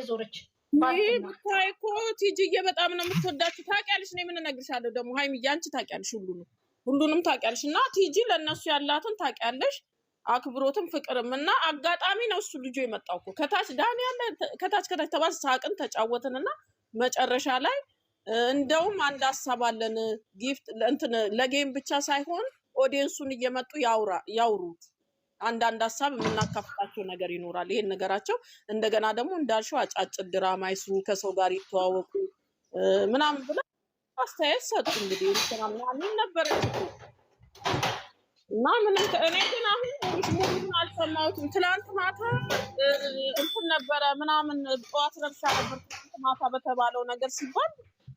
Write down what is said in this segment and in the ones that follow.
እየዞረች ብታይ እኮ ቲጂዬ በጣም ነው የምትወዳችሁ ታውቂያለሽ። እኔ ምን እነግርሻለሁ ደግሞ ሀይሚዬ አንቺ ታውቂያለሽ ሁሉንም ታውቂያለሽ። እና ቲጂ ለእነሱ ያላትን ታውቂያለሽ አክብሮትም ፍቅርም እና አጋጣሚ ነው እሱ ልጁ የመጣው እኮ ከታች ዳኒ ያለ ከታች ተባስ ሳቅን ተጫወትንና መጨረሻ ላይ እንደውም አንድ ሀሳብ አለን ጊፍት እንትን ለጌም ብቻ ሳይሆን ኦዲየንሱን እየመጡ ያውሩት አንዳንድ ሀሳብ የምናካፍላቸው ነገር ይኖራል። ይሄን ነገራቸው እንደገና ደግሞ እንዳልሽው አጫጭር ድራማ ይስሩ ከሰው ጋር ይተዋወቁ ምናምን ብለ አስተያየት ሰጡ። እንግዲህ ምናምን ነበረች እኮ እና ምንም እኔ ግን አሁን ሙሉን አልሰማሁትም። ትላንት ማታ እንትን ነበረ ምናምን ጠዋት ረብሻ ነበር ማታ በተባለው ነገር ሲባል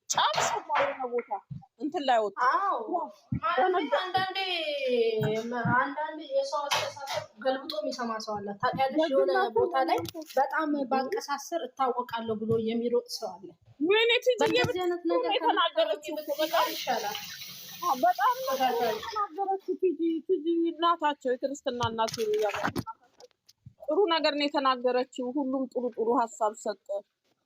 ጫፍ ሰማሁ ነው ቦታ እንትን ላይ ወጣ። አንዳንዴ የሰው አስተሳሰብ ገልብጦ የሚሰማ ሰው አለ ታውቂያለሽ። የሆነ ቦታ ላይ በጣም ባንቀሳስር እታወቃለሁ ብሎ የሚሮጥ ሰው አለ። ምን በዚህ አይነት ነገር ተናገረችው በጣም ይሻላል። በጣም ተናገረችው ቲጂ እናታቸው የክርስትና እናት ጥሩ ነገር ነው የተናገረችው። ሁሉም ጥሩ ሀሳብ ሰጠ።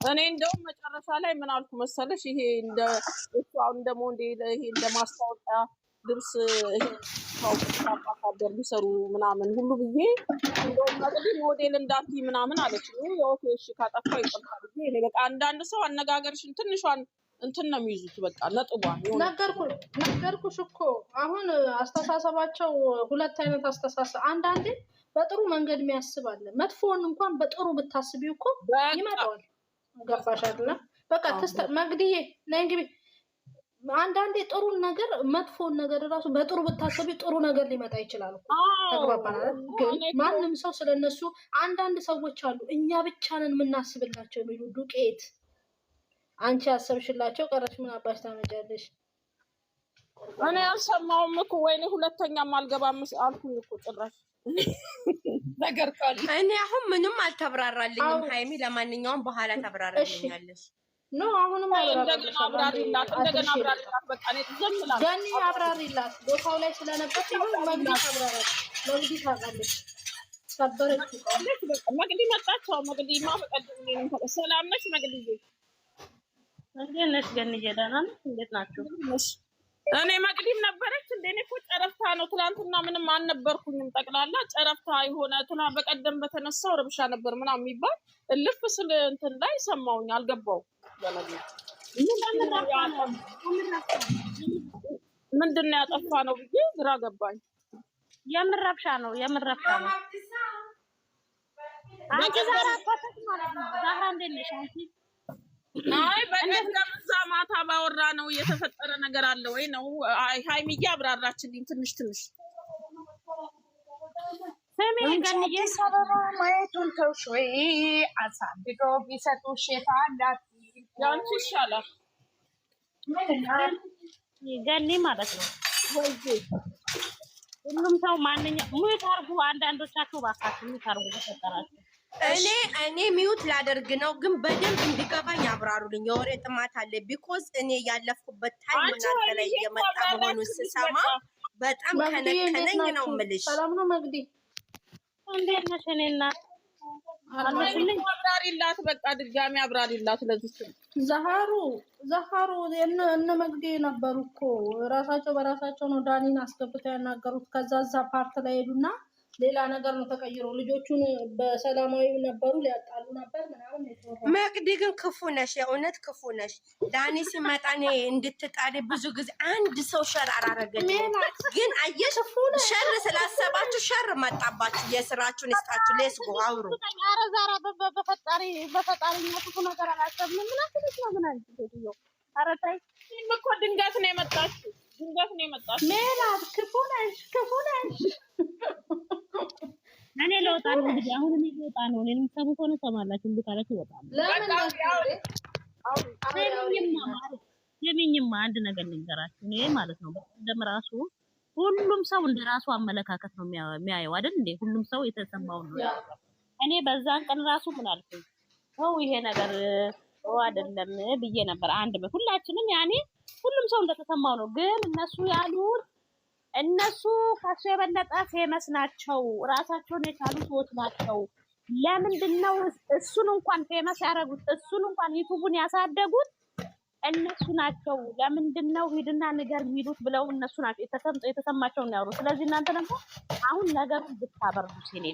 እኔ እንደውም መጨረሻ ላይ ምን አልኩ መሰለሽ ይሄ እንደ ሞዴል ይሄ እንደ ማስታወቂያ ልብስ ይሄ ታውቃለህ ሊሰሩ ምናምን ሁሉ ብዬ እንደውም እንግዲህ ሞዴል እንዳትዪ ምናምን አለች። ኦኬ እሺ ካጠፋው ይቀርታል ብዬ እኔ በቃ አንዳንድ ሰው አነጋገርሽን ትንሿን እንትን ነው የሚይዙት በቃ ነጥቧን ነገርኩሽ እኮ አሁን አስተሳሰባቸው ሁለት አይነት አስተሳሰብ። አንዳንዴ በጥሩ መንገድ የሚያስብ አለ። መጥፎውን እንኳን በጥሩ ብታስቢው እኮ ይመጣዋል። ገባሽ አይደል? በቃ መግዲዬ ነይ ግቢ። አንዳንዴ ጥሩ ነገር መጥፎን ነገር ራሱ በጥሩ ብታስቢ ጥሩ ነገር ሊመጣ ይችላል። ተግባባናል። ግን ማንም ሰው ስለነሱ አንዳንድ ሰዎች አሉ እኛ ብቻ ነን የምናስብላቸው የሚሉ ዱቄት። አንቺ ያሰብሽላቸው ቀረሽ ምን አባሽ ታመጫለሽ? እኔ አልሰማሁም እኮ ወይኔ ሁለተኛም አልገባም አልኩኝ እኮ ጭራሽ ነገር ካለ እኔ አሁን ምንም አልተብራራልኝም። ሃይሚ ለማንኛውም በኋላ ተብራራልኛለሽ። ኖ አሁንም እንደገና አብራሪላት በቃ እኔ ዝም ብላ ገኒ አብራሪላት ቦታው ላይ ስለነበር ይሁን መግዲ አብራራት መግዲ ታውቃለች ሰበረች በቃ መግዲ መጣቸው መግዲማ በቀደም ነው ሰላም ነሽ መግዲዬ? እንዴት ነሽ ገኒዬ? ደህና ነሽ? እንዴት ናችሁ? እኔ መቅዲም ነበረች እንደ እኔ እኮ ጨረፍታ ነው። ትላንትና ምንም አልነበርኩኝም። ጠቅላላ ጨረፍታ የሆነ በቀደም በተነሳው ረብሻ ነበር ምናምን የሚባል እልፍ ስል እንትን ላይ ሰማሁኝ። አልገባው ምንድን ነው ያጠፋ ነው ብዬ ግራ ገባኝ። የምን ረብሻ ነው? አንቺ ዛሬ አባተሽ ማለት ነው። ዛሬ እንዴት ነሽ አንቺ? አይ በቀደም እዛ ማታ ባወራ ነው የተፈጠረ ነገር አለ ወይ ነው ሃይሚዬ አብራራችልኝ ትንሽ ሰሜን ገንዬ ሰበባ ማየቱን ተውሽ ወይ አሳድገው ቢሰጡሽ የታላት ያንቺ ይሻላል ገኒ ማለት ነው ወይ ሁሉም ሰው ማንኛውም ሙት አርጉ። አንዳንዶቻችሁ ባካችሁ ሙት አርጉ ተፈጠራችሁ። እኔ ሚውት ላደርግ ነው ግን በደንብ እንዲገባኝ አብራሩልኝ። የወሬ ጥማት አለ ቢኮዝ እኔ ያለፍኩበት ታይም እና ላይ የመጣ መሆኑን ስሰማ በጣም ከነከነኝ ነው የምልሽ። ሰላም ነው መግዲ እንዴት ነሽ? እኔና አብራሪላት በቃ ድጋሚ አብራሪላት። ለዚህ ዘሃሩ እነ መግዲ ነበሩ እኮ ራሳቸው በራሳቸው ነው ዳኒን አስገብተው ያናገሩት። ከዛ እዛ ፓርት ላይ ሄዱና ሌላ ነገር ነው ተቀይሮ ልጆቹን በሰላማዊ ነበሩ ሊያጣሉ ነበር ምናምን ነው። መቅዲ ግን ክፉ ነሽ፣ የእውነት ክፉ ነሽ። ዳኒ ሲመጣ እኔ እንድትጣሪ ብዙ ጊዜ አንድ ሰው ሸር አላረገች። ግን አየሽ ሸር ስላሰባችሁ ሸር መጣባችሁ። የስራችሁን ይስጣችሁ። ሌስ ጎ አውሩ። ኧረ ዛሬ በፈጣሪ ክፉ ነገር አላሰብንም። ምን አትልሽ ነው ግን አንቺ ሴትዮ? ኧረ ተይ እኮ ድንገት ነው የመጣችው። ሜላት ክፉ ነሽ። እኔ ለውጣ ነው እንግዲህ አሁን እኔ ለውጣ ነው። እኔንም ሰሙ ሆነ ሰማላችሁ እንድታላችሁ ይወጣል። ለምንማ አንድ ነገር ልንገራችሁ። እኔ ማለት ነው እንደምራሱ ሁሉም ሰው እንደራሱ አመለካከት ነው የሚያየው አይደል እንዴ? ሁሉም ሰው የተሰማው ነው። እኔ በዛን ቀን ራሱ ምን አልኩኝ? ይሄ ነገር አይደለም ብዬ ነበር። ሁላችንም ያኔ ሁሉም ሰው እንደተሰማው ነው። ግን እነሱ ያሉት እነሱ ከሱ የበለጠ ፌመስ ናቸው፣ ራሳቸውን የቻሉ ሰዎች ናቸው። ለምንድነው እሱን እንኳን ፌመስ ያደረጉት? እሱን እንኳን ዩቲዩቡን ያሳደጉት እነሱ ናቸው። ለምንድነው ሂድና ነገር የሚሉት ብለው እነሱ ናቸው የተሰማቸውን ነው ያወሩት። ስለዚህ እናንተ ደግሞ አሁን ነገሩን ብታበርዱት እኔ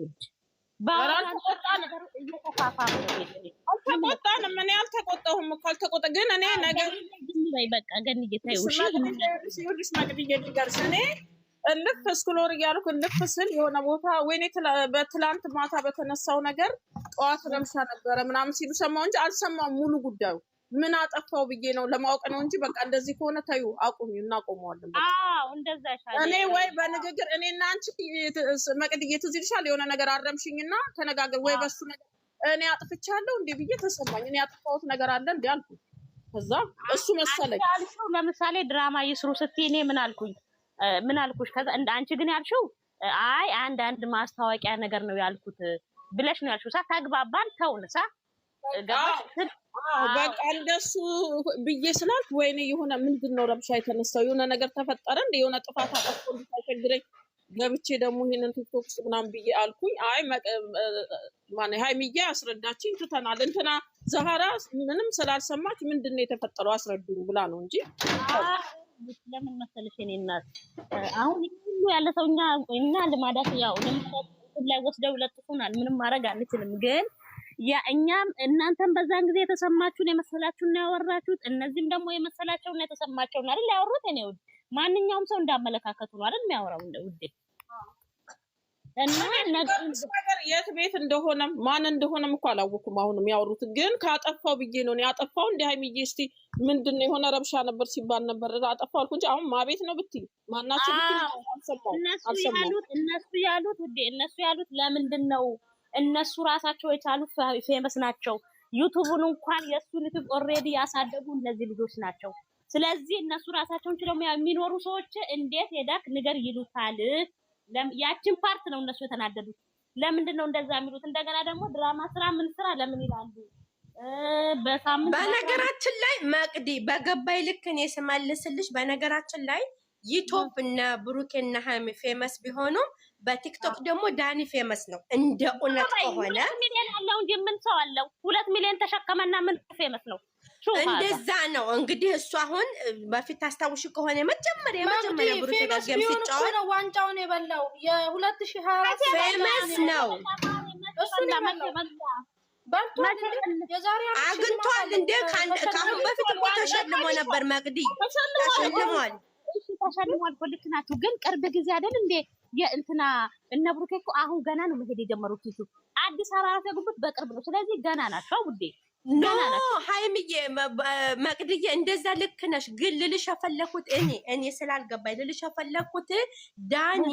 ውድ አልተቆጣንም። እኔ አልተቆጣሁም እኮ አልተቆጣ ግን እኔ ነገር በቃ ግን እየታዩሽ ሲወድሽ መቅድዬ ልንገርሽ እኔ እልፍ እስክሎር እያልኩ እልፍ ስል የሆነ ቦታ ወይኔ በትላንት ማታ በተነሳው ነገር ጠዋት ረብሻ ነበረ ምናምን ሲሉ ሰማሁ እንጂ አልሰማሁም ሙሉ ጉዳዩ ምን አጠፋው ብዬ ነው ለማወቅ ነው እንጂ በቃ እንደዚህ ከሆነ ታዩ አቁሚ እናቆመዋለን። አዎ እንደዛ ይሻላል። እኔ ወይ በንግግር እኔና አንቺ መቅድዬ ትዝ ይልሻል የሆነ ነገር አረምሽኝና ተነጋገር ወይ በሱ ነገር እኔ አጥፍቻለሁ እንዴ ብዬ ተሰማኝ። እኔ ያጠፋሁት ነገር አለ እንዴ አልኩ። ከዛ እሱ መሰለኝ ለምሳሌ ድራማ ይስሩ ስትይ እኔ ምን አልኩሽ? ከዛ አንቺ ግን ያልሽው አይ አንድ ማስታወቂያ ነገር ነው ያልኩት ብለሽ ነው ያልሽው። ተግባባን ተውንሳ ገባሽ? በቃ እንደሱ ብዬ ስላልኩ ወይኔ የሆነ ምንድነው ረብሻ የተነሳው የሆነ ነገር ተፈጠረ እንደ የሆነ ጥፋት አጠፋሁ እንድታሸግረኝ ገብቼ ደግሞ ይሄንን ቲክቶክ ውስጥ ምናምን ብዬ አልኩኝ። አይ ማን ሃይሚዬ አስረዳችኝ ትተናል እንትና ዛሃራ ምንም ስላልሰማች ምንድነው የተፈጠረው አስረዱኝ ብላ ነው እንጂ ለምን መሰለሽ እኔ እናት አሁን ሁሉ ያለ ሰው እኛ ልማዳት ያው ለምን ላይ ወስደው ለጥፉናል። ምንም ማድረግ አንችልም ግን እኛም እናንተም በዛን ጊዜ የተሰማችሁን የመሰላችሁን ያወራችሁት እነዚህም ደግሞ የመሰላቸውና የተሰማቸውን አይደል ያወሩት። እኔ ማንኛውም ሰው እንዳመለካከቱ ነው አይደል የሚያወራው ውዴ። እና ነገር የት ቤት እንደሆነም ማን እንደሆነም እኮ አላወኩም። አሁንም ያወሩት ግን ካጠፋው ብዬ ነው ያጠፋው እንደ ሃይሚዬ እስቲ ምንድነው የሆነ ረብሻ ነበር ሲባል ነበር አጠፋው አልኩ እንጂ አሁን ማቤት ነው ብትይ ማናችሁ ብትይ እነሱ ያሉት ውዴ እነሱ ያሉት ለምንድን ነው እነሱ ራሳቸው የቻሉት ፌመስ ናቸው። ዩቲዩቡን እንኳን የሱን ዩቲዩብ ኦሬዲ ያሳደጉ እነዚህ ልጆች ናቸው። ስለዚህ እነሱ ራሳቸውን ችለው የሚኖሩ ሰዎች እንዴት ሄዳክ ንገር ይሉታል። ያችን ፓርት ነው እነሱ የተናደዱት። ለምንድን ነው እንደዛ የሚሉት? እንደገና ደግሞ ድራማ ስራ ምን ስራ ለምን ይላሉ? በሳምንት በነገራችን ላይ መቅዲ በገባይ ልክ እኔ ስመልስልሽ በነገራችን ላይ ዩቲዩብ እና ብሩኬ እና ሃይሚ ፌመስ ቢሆኑም በቲክቶክ ደግሞ ዳኒ ፌመስ ነው። እንደ እውነት ከሆነ ሚሊዮን አለው እንጂ ምን ሰው አለው? 2 ሚሊዮን ተሸከመና ምን ፌመስ ነው? እንደዛ ነው እንግዲህ። እሱ አሁን በፊት ታስታውሽ ከሆነ መጀመሪያ ብሩኬ ጋር ገም ሲጫወት ነው ዋንጫውን የበላው የ2024 ፌመስ ነው። እሱ አግኝቷል እንደ ከአሁን በፊት እኮ ተሸልሞ ነበር መቅዲ ተሸልሟል። ተሸልሟል እኮ ልክ ናችሁ። ግን ቅርብ ጊዜ አይደል እንዴ የእንትና እነ ብሩኬ እኮ አሁን ገና ነው መሄድ የጀመሩት። ዩቲዩብ አዲስ አበባ የገቡት በቅርብ ነው። ስለዚህ ገና ናቸው ውዴ። ኖ ሃይሚዬ መቅድዬ እንደዛ ልክ ነሽ። ግን ልልሽ የፈለኩት እኔ ስላልገባኝ ልልሽ የፈለኩት ዳኒ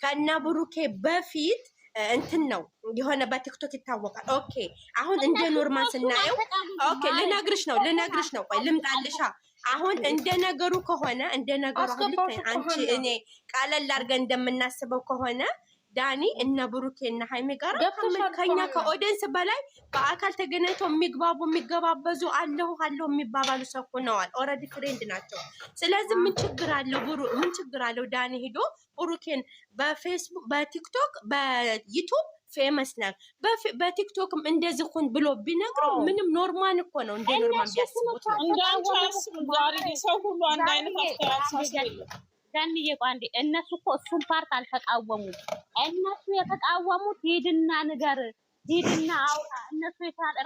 ከእነ ብሩኬ በፊት እንትን ነው የሆነ በቲክቶክ ይታወቃል። ኦኬ አሁን እንደ ኖርማል ስናየው ኦኬ ልነግርሽ ነው ቆይ ልምጣልሻ። አሁን እንደ ነገሩ ከሆነ እንደ ነገሩ አንቺ እኔ ቃለል አድርገን እንደምናስበው ከሆነ ዳኒ እነ ብሩኬ እና ሃይሚ ጋር ከኛ ከኦዲየንስ በላይ በአካል ተገናኝተው የሚገባበዙ አለሁ የሚባባሉ ሰው ሆነዋል። ኦልሬዲ ፍሬንድ ናቸው። ስለዚህ ምን ችግር አለው ዳኒ ሄዶ ብሩኬን በፌስቡክ በቲክቶክ በዩቲዩብ ፌመስ ነው በቲክቶክም እንደዚህ ሁን ብሎ ቢነግረው ምንም ኖርማል እኮ ነው። እንደ ኖርማል ቢያስቡት ሰው ሁሉ አንድ አይነት አስተያየት ዳንዬ ቋንዴ እነሱ እኮ እሱን ፓርት አልተቃወሙም። እነሱ የተቃወሙት ሂድና ንገር ሂድና አውራ። እነሱ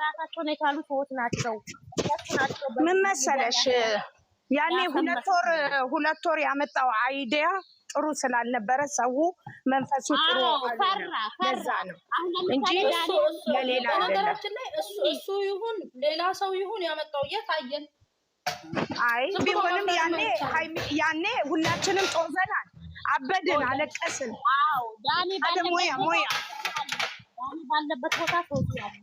ራሳቸውን የቻሉ ሰዎች ናቸው። ምን መሰለሽ ያኔ ሁለት ወር ያመጣው አይዲያ ጥሩ ስላልነበረ ሰው መንፈሱ ጥሩ ለዛ ነው እንጂ ለሌላ ነገራችን ላይ እሱ ይሁን ሌላ ሰው ይሁን ያመጣው የታየን አይ ቢሆንም ያኔ ሁላችንም ጦዘናል፣ አበድን፣ አለቀስን። አዎ ዳኒ ባለበት ቦታ ሰው ያሉ።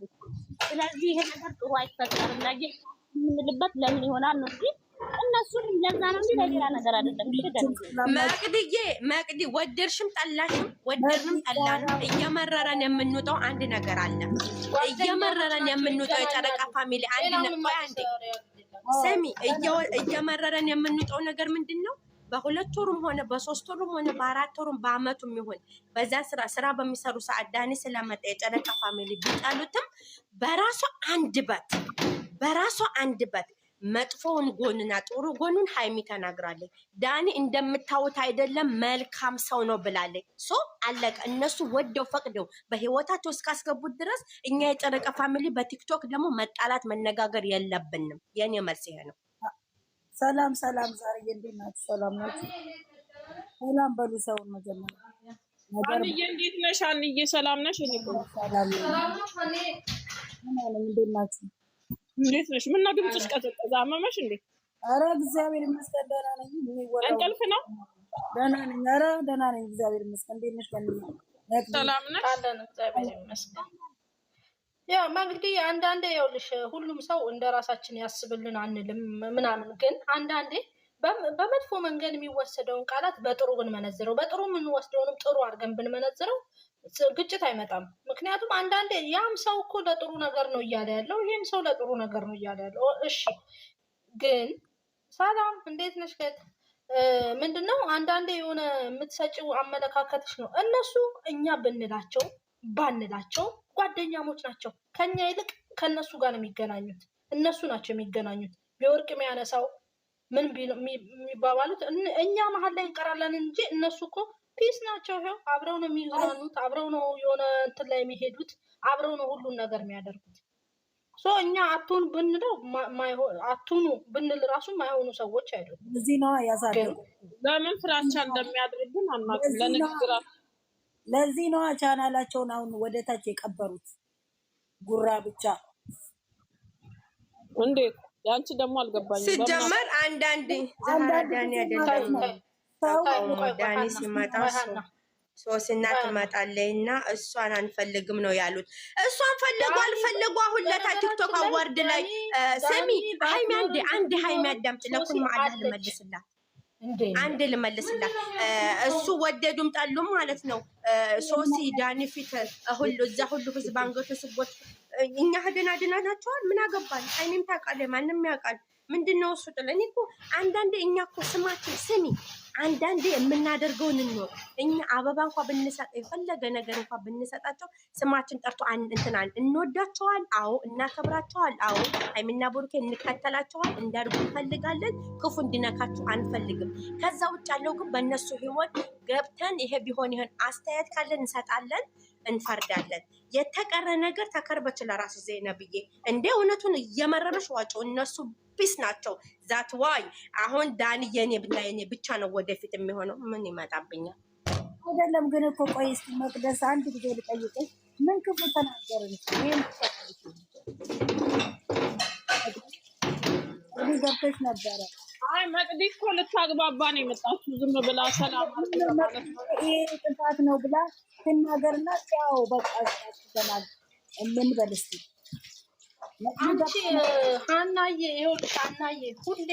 ስለዚህ ይሄ ነገር ጥሩ አይፈጠርም። ለዚህ የምንልበት ለምን ይሆናል ነው እንጂ እነሱን ለዛ ነው እንጂ ለሌላ ነገር አይደለም። መቅዲ ወደድሽም ጠላንም እየመረረን የምንወጣው አንድ ነገር አለ። እየመረረን የምንወጣው የጨረቃ ፋሚሊ አንድ ሰሚ እየመረረን የምንወጣው ነገር ምንድን ነው? በሁለት ወሩም ሆነ በሶስት ወሩም ሆነ በአራት ወሩም በአመቱም ይሁን በዛ ስራ በሚሰሩ ሰዓት ዳኒ ስለመጣ የጨረቃ ፋሚሊ ቢጣሉትም በራሷ አንደበት መጥፎውን ጎንና ጥሩ ጎኑን ሃይሚ ተናግራለች። ዳኒ እንደምታዩት አይደለም መልካም ሰው ነው ብላለች። ሶ አለቀ። እነሱ ወደው ፈቅደው በህይወታቸው እስካስገቡት ድረስ እኛ የጨረቃ ፋሚሊ በቲክቶክ ደግሞ መጣላት መነጋገር የለብንም። የኔ መልስ ይሄ ነው። ሰላም ዛሬ እንዴት ናችሁ? ሰላም ናችሁ? ሰላም በሉ። ሰውን መጀመሪያ አንዬ እንዴት ነሽ? አንዬ ሰላም ነሽ? እኔ ሰላም እንዴት ናችሁ? እንዴት ነሽ? ምን ነው ድምፅሽ ቀዘቀዘ? አመመሽ እንዴ? ኧረ እግዚአብሔር ይመስገን ደህና ነኝ። እንቅልፍ ነው? ደህና ነኝ። ኧረ ደህና ነኝ እግዚአብሔር ይመስገን። እንዴት ነሽ? ሰላም ነሽ? አለን እግዚአብሔር ይመስገን። ያው እንግዲህ አንዳንዴ ይኸውልሽ ሁሉም ሰው እንደ ራሳችን ያስብልን አንልም ምናምን፣ ግን አንዳንዴ በመጥፎ መንገድ የሚወሰደውን ቃላት በጥሩ ብንመነዝረው በጥሩ የምንወስደውንም ጥሩ አድርገን ብንመነዝረው ግጭት አይመጣም። ምክንያቱም አንዳንዴ ያም ሰው እኮ ለጥሩ ነገር ነው እያለ ያለው፣ ይህም ሰው ለጥሩ ነገር ነው እያለ ያለው። እሺ ግን ሰላም እንዴት ነሽ? ምንድነው አንዳንዴ የሆነ የምትሰጪው አመለካከትሽ ነው። እነሱ እኛ ብንላቸው ባንላቸው ጓደኛሞች ናቸው። ከኛ ይልቅ ከነሱ ጋር ነው የሚገናኙት። እነሱ ናቸው የሚገናኙት። ቢወርቅ የሚያነሳው ምን የሚባባሉት እኛ መሀል ላይ እንቀራለን እንጂ እነሱ እኮ ፒስ ናቸው። ይኸው አብረው ነው የሚዝናኑት፣ አብረው ነው የሆነ እንትን ላይ የሚሄዱት፣ አብረው ነው ሁሉን ነገር የሚያደርጉት። ሶ እኛ አቱን ብንለው አቱኑ ብንል ራሱ ማይሆኑ ሰዎች አይደሉም። እዚህ ነው ያሳደጉ። ለምን ፍራቻ እንደሚያደርጉን አናውቅም። ለንግግራት ለዚህ ነው ቻናላቸውን አሁን ወደ ታች የቀበሩት። ጉራ ብቻ እንዴት ያንቺ ደግሞ አልገባኝም። ሲጀመር አንዳንዴ ዳኒ አይደለም ዳኒ ሲመጣ ሶስና ትመጣለች እና እሷን አንፈልግም ነው ያሉት። እሷን ፈልጉ አልፈልጉ አሁን ለታ ቲክቶክ አዋርድ ላይ ስሚ ሃይሚ አንድ ሃይሚ አዳምጥ ለኩን ማለት ልመልስላት አንድ ልመልስላት እሱ ወደዱም ጠሉም ማለት ነው። ሶሲ ዳኒ ፊት ሁሉ እዛ ሁሉ ህዝብ አንገቱ ስቦት እኛ ህደና ናቸዋል። ምን አገባል? ሃይሚም ታውቃለች፣ ማንም ያውቃል። ምንድነው እሱ ጥለን እኮ አንዳንዴ እኛ እኮ ስማችን ስሚ አንዳንዴ የምናደርገውን ነው። እኛ አበባ እንኳን ብንሰጥ የፈለገ ነገር እንኳን ብንሰጣቸው ስማችን ጠርቶ እንትናል እንወዳቸዋል። አዎ እናከብራቸዋል። አዎ ሃይሚና ብሩኬ እንከተላቸዋል፣ እንዳድጉ እንፈልጋለን። ክፉ እንዲነካቸው አንፈልግም። ከዛ ውጭ ያለው ግን በእነሱ ህይወት ገብተን ይሄ ቢሆን ይሄን አስተያየት ካለን እንሰጣለን፣ እንፈርዳለን። የተቀረ ነገር ተከርበች ለራሱ ዘይነብዬ እንደ እውነቱን እየመረረሽ ዋጮ እነሱ ፒስ ናቸው። ዛት ዋይ አሁን ዳኒ የኔ ብቻ ነው ወደፊት የሚሆነው። ምን ይመጣብኛል? አይደለም ግን እኮ ቆይ እስኪ መቅደስ አንድ ጊዜ ልጠይቅሽ፣ ምን ክፉ ተናገርን? ይሄን ገብተሽ ነበረ። አይ መቅዲ እኮ ልታግባባ ነው የመጣችው። ዝም ብላ ሰላም ማለት ነው ይሄ ጥፋት ነው ብላ ትናገርና ያው በቃ ተናገር። ምን በልስቲ አንቺ ሀናዬ ይኸውልሽ ሀናዬ ሁሌ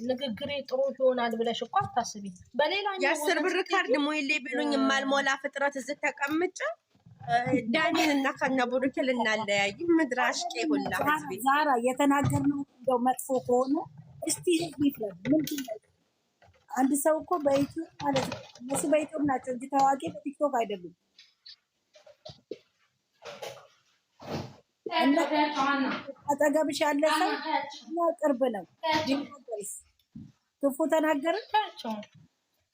ንግግሬ ጥሩ ይሆናል ብለሽ እኮ አታስቢ። በሌላኛው የአስር ብር ካርድ ሞይሌ ቢሉኝ የማልሞላ ፍጥረት እዚህ ተቀምጬ ዳኒን እና ከነ ቡሩኬ ልናለያይ ምድር አሽቄ ሁላ ህዝቤ ዛራ የተናገርነው እንደው መጥፎ ከሆነ እስቲ ህዝብ ይፍረድ። ምንድን ነው አንድ ሰው እኮ በዩቲዩብ ማለት ነው እነሱ በዩቲዩብ ናቸው እንጂ ታዋቂ በቲክቶክ አይደሉም። አጠገብሽ ያለ ሰው ቅርብ ነው። ክፉ ተናገርን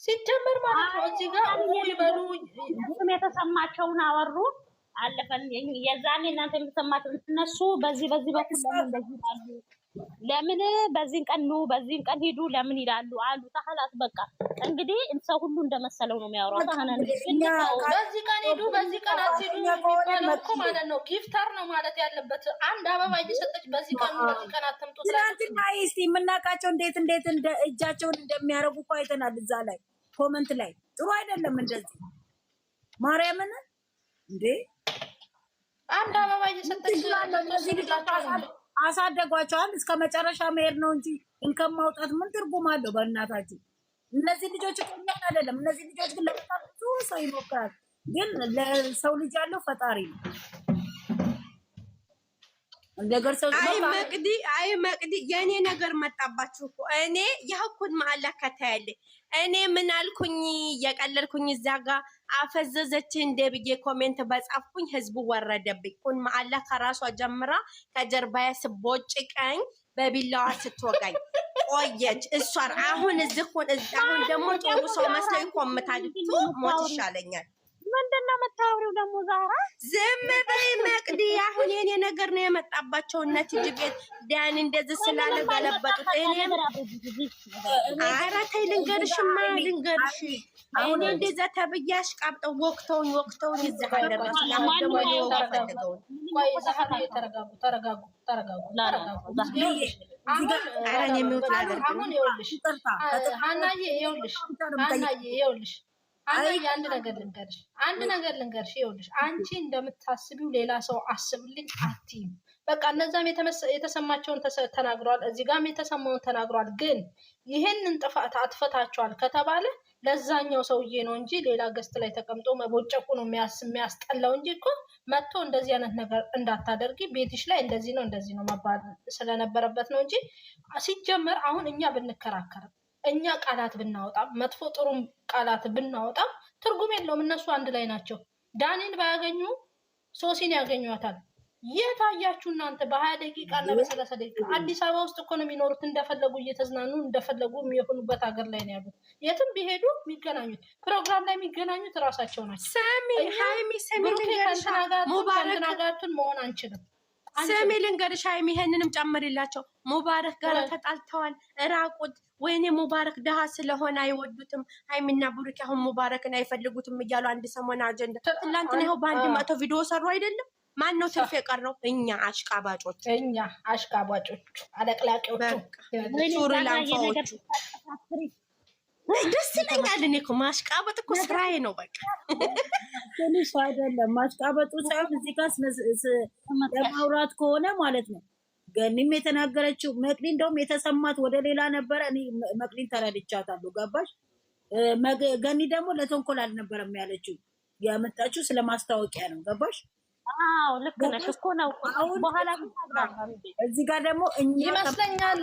ሲጀመር ማለት ነው። እዚህ ጋር ይበሉ የተሰማቸውን አወሩ አለፈን። የዛኔ እናንተ የምትሰማቸው እነሱ በዚህ በኩል ለምን በዚህን ቀን ኑ በዚህን ቀን ሂዱ ለምን ይላሉ አሉ። ታህላት በቃ እንግዲህ ሰው ሁሉ እንደመሰለው ነው የሚያወራው። ታህነን በዚህ ቀን ሂዱ በዚህ ቀን አትሂዱ የሚባለው እኮ ማለት ነው ጊፍተር ነው ማለት ያለበት። አንድ አበባ እየሰጠች በዚህ ቀን በዚህ ቀን አትምጡ ትናንትና እስቲ የምናውቃቸው እንዴት እንደ እጃቸውን እንደሚያረጉ እኮ አይተናል። እዛ ላይ ኮመንት ላይ ጥሩ አይደለም እንደዚህ ማርያምን እንዴ አንድ አበባ እየሰጠች አሳደጓቸዋል። እስከ መጨረሻ መሄድ ነው እንጂ እንከን ማውጣት ምን ትርጉም አለው? በእናታችሁ እነዚህ ልጆች ቆኛን አይደለም። እነዚህ ልጆች ግን ለበጣም ብዙ ሰው ይሞክራል። ግን ለሰው ልጅ ያለው ፈጣሪ ነው። ነገር ሰው አይ መቅዲ የኔ ነገር መጣባችሁ እኮ እኔ ያኩን ማለከታ ያለ እኔ ምን አልኩኝ የቀለልኩኝ እዛ ጋር አፈዘዘች እንደ ብዬ ኮሜንት በጻፍኩኝ ህዝቡ ወረደብኝ። ኩን ማአላ ከራሷ ጀምራ ከጀርባዬ ስቦጭቀኝ በቢላዋ ስትወጋኝ ቆየች። እሷን አሁን አሁን ደግሞ ጥሩ ሰው መስለው ይቆምታል። ሞት ይሻለኛል። ምንድነው የምታወሪው ደግሞ ዛራ? ዝም በይ መቅዲ። አሁን የኔ ነገር ነው የመጣባቸው። እነት ቤት ዳን እንደዚህ ስላለ ገለበጡት። እኔም ኧረ ተይ ልንገርሽማ ልንገርሽ እኔ እንደዛ ተብያሽ ቃብጠው ወቅተውኝ እዚህ አደረሱ። ደግሞ ፈልገው ቆይ ዛሃር ተረጋጉ። አሁን ይኸውልሽ ሀናዬ ይኸውልሽ አንድ ነገር ልንገርሽ ይኸውልሽ አንቺ እንደምታስቢው ሌላ ሰው አስብልኝ አትይም። በቃ እነዛም የተሰማቸውን ተናግረዋል፣ እዚህ ጋርም የተሰማውን ተናግረዋል። ግን ይሄንን ጥፋት አጥፈታቸዋል ከተባለ ለዛኛው ሰውዬ ነው እንጂ ሌላ ገስት ላይ ተቀምጦ መቦጨቁ ነው የሚያስጠላው እንጂ እኮ መጥቶ እንደዚህ አይነት ነገር እንዳታደርጊ ቤትሽ ላይ እንደዚህ ነው መባል ስለነበረበት ነው እንጂ ሲጀመር አሁን እኛ ብንከራከርም እኛ ቃላት ብናወጣም መጥፎ ጥሩም ቃላት ብናወጣም ትርጉም የለውም። እነሱ አንድ ላይ ናቸው። ዳኒን ባያገኙ ሶሲን ያገኟታል። የታያችሁ እናንተ በ20 ደቂቃ እና በ30 ደቂቃ አዲስ አበባ ውስጥ እኮ ነው የሚኖሩት። እንደፈለጉ እየተዝናኑ እንደፈለጉ የሚሆኑበት ሀገር ላይ ነው ያሉት። የትም ቢሄዱ የሚገናኙት ፕሮግራም ላይ የሚገናኙት እራሳቸው ናቸው። ሙባረክን መሆን አንችልም። ስሚ ልንገርሽ ሀይሚ ይሄንንም ጨምሪላቸው። ሙባረክ ጋር ተጣልተዋል ራቁት። ወይኔ ሙባረክ ደሃ ስለሆነ አይወዱትም። ሀይሚና ብሩክ አሁን ሙባረክን አይፈልጉትም እያሉ አንድ ሰሞን አጀንዳ ትላንትና ይኸው በአንድ መቶ ቪዲዮ ሰሩ አይደለም። ማን ነው ትርፍ የቀረው? እኛ አሽቃባጮች፣ አለቅላቂዎቹ፣ ሱሪላንፋዎቹ። ደስ ይለኛል። እኔ እኮ ማሽቃበጥ እኮ ስራዬ ነው። በቃ ትንሽ አይደለም ማሽቃበጡ ሳይሆን እዚህ ጋር ለማውራት ከሆነ ማለት ነው። ገኒም የተናገረችው መቅዲ እንደውም የተሰማት ወደ ሌላ ነበረ። እኔ መቅዲን ተረድቻታለሁ። ገባሽ? ገኒ ደግሞ ለተንኮል አልነበረም ያለችው፣ ያመጣችው ስለማስታወቂያ ነው። ገባሽ? አዎ ልክ ነሽ እኮ ነው። በኋላ እዚህ ጋር ደግሞ ይመስለኛል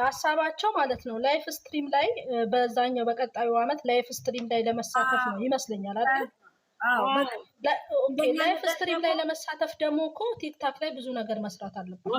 ሀሳባቸው ማለት ነው ላይፍ ስትሪም ላይ በዛኛው በቀጣዩ አመት ላይፍ ስትሪም ላይ ለመሳተፍ ነው ይመስለኛል አይደል? ላይፍ ስትሪም ላይ ለመሳተፍ ደግሞ እኮ ቲክታክ ላይ ብዙ ነገር መስራት አለበት።